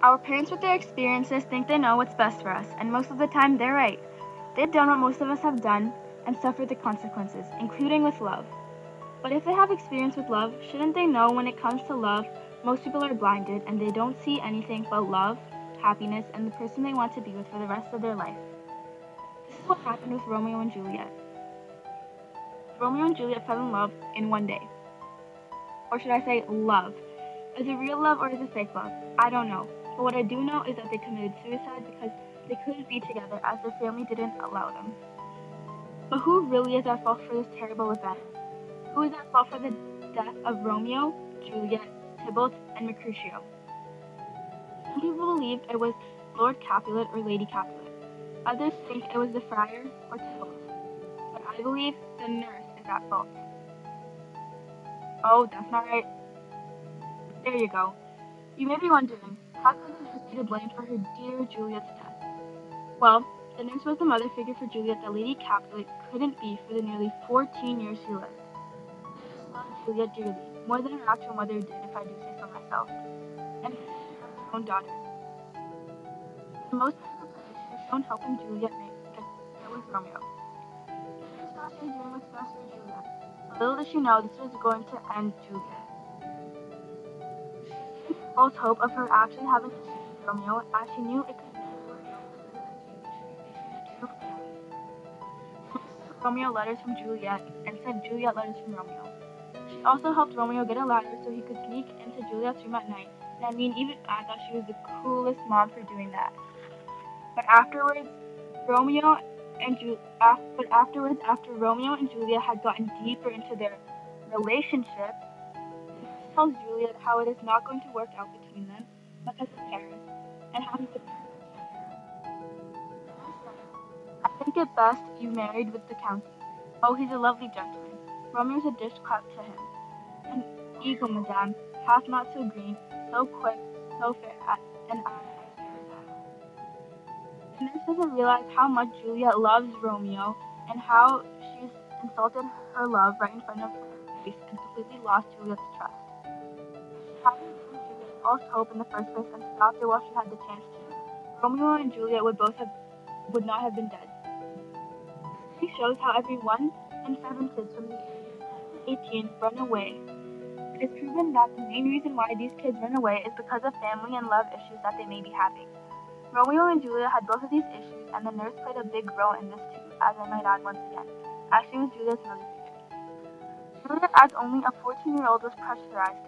Our parents, with their experiences, think they know what's best for us, and most of the time they're right. They've done what most of us have done and suffered the consequences, including with love. But if they have experience with love, shouldn't they know when it comes to love, most people are blinded and they don't see anything but love, happiness, and the person they want to be with for the rest of their life? This is what happened with Romeo and Juliet. Romeo and Juliet fell in love in one day. Or should I say love? Is it real love or is it fake love? I don't know. But what I do know is that they committed suicide because they couldn't be together as their family didn't allow them. But who really is at fault for this terrible event? Who is at fault for the death of Romeo, Juliet, Tybalt, and Mercutio? Some people believe it was Lord Capulet or Lady Capulet. Others think it was the friar or Tybalt. But I believe the nurse is at fault. Oh, that's not right. There you go. You may be wondering, how could the nurse be to blame for her dear Juliet's death? Well, the nurse was the mother figure for Juliet that Lady Capulet couldn't be for the nearly 14 years she lived. She loved Juliet dearly, more than her actual mother did, if I do say so myself, and she had her own daughter. The most beautiful play she was shown helping Juliet get with Romeo. She thought she was doing what's best for Juliet. But little did she know this was going to end Juliet. She had false hope of her actually having to choose Romeo, as she knew it could never work out for the Romeo letters from Juliet and sent Juliet letters from Romeo. She also helped Romeo get a ladder so he could sneak into Juliet's room at night. And I mean, even I thought she was the coolest mom for doing that. But afterwards, Romeo after Romeo and Juliet had gotten deeper into their relationship, he tells Juliet how it is not going to work out between them because of Paris and how he's a I think it best you married with the Count. Oh, he's a lovely gentleman. Romeo's a dish cut to him. An eagle, madame, half not so green, so quick, so fair, and I The nurse doesn't realize how much Juliet loves Romeo and how she's insulted her love right in front of her face and completely lost Juliet's trust. She hadn't given Juliet false hope in the first place and stopped her while she had the chance to. Romeo and Juliet would not have been dead. He shows how every 1 in 7 kids from the ages 10 to 18 run away. It is proven that the main reason why these kids run away is because of family and love issues that they may be having. Romeo and Juliet had both of these issues, and the nurse played a big role in this too, as I might add once again, as she was Juliet's mother figure. Juliet, as only a 14-year-old, was pressurized.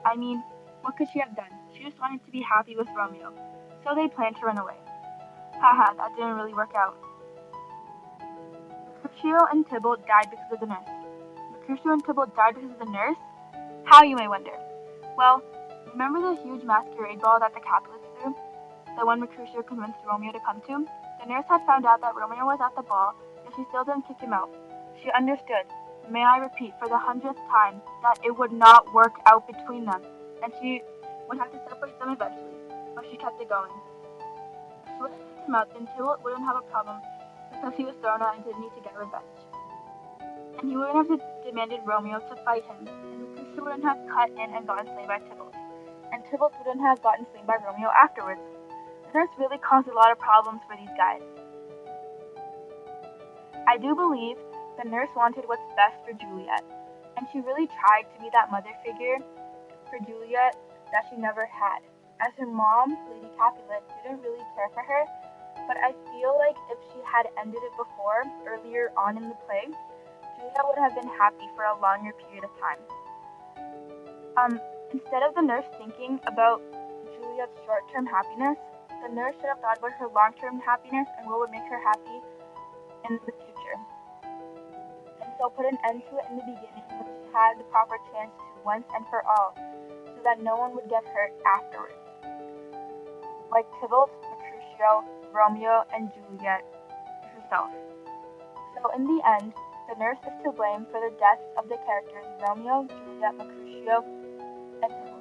I mean, what could she have done? She just wanted to be happy with Romeo, so they planned to run away. Haha, that didn't really work out. Mercutio and Tybalt died because of the nurse. Mercutio and Tybalt died because of the nurse? How, you may wonder? Well, remember the huge masquerade ball that the Capulets threw? The one Mercutio convinced Romeo to come to? The nurse had found out that Romeo was at the ball, yet she still didn't kick him out. She understood, may I repeat for the 100th time, that it would not work out between them, and she would have to separate them eventually, but she kept it going. If she would have kicked him out, then Tybalt wouldn't have a problem, because he was thrown out and didn't need to get revenge. And he wouldn't have demanded Romeo to fight him, and Mercutio wouldn't have cut in and gotten slain by Tybalt, and Tybalt wouldn't have gotten slain by Romeo afterwards. The nurse really caused a lot of problems for these guys. I do believe the nurse wanted what's best for Juliet, and she really tried to be that mother figure for Juliet that she never had. As her mom, Lady Capulet, didn't really care for her, but I feel like if she had ended it before, earlier on in the play, Juliet would have been happy for a longer period of time. Instead of the nurse thinking about Juliet's short-term happiness, the nurse should have thought about her long-term happiness and what would make her happy in the future. And so put an end to it in the beginning when she had the proper chance to once and for all, so that no one would get hurt afterwards. Like Tybalt, Mercutio, Romeo, and Juliet herself. So in the end, the nurse is to blame for the deaths of the characters Romeo, Juliet, Mercutio, and Tybalt.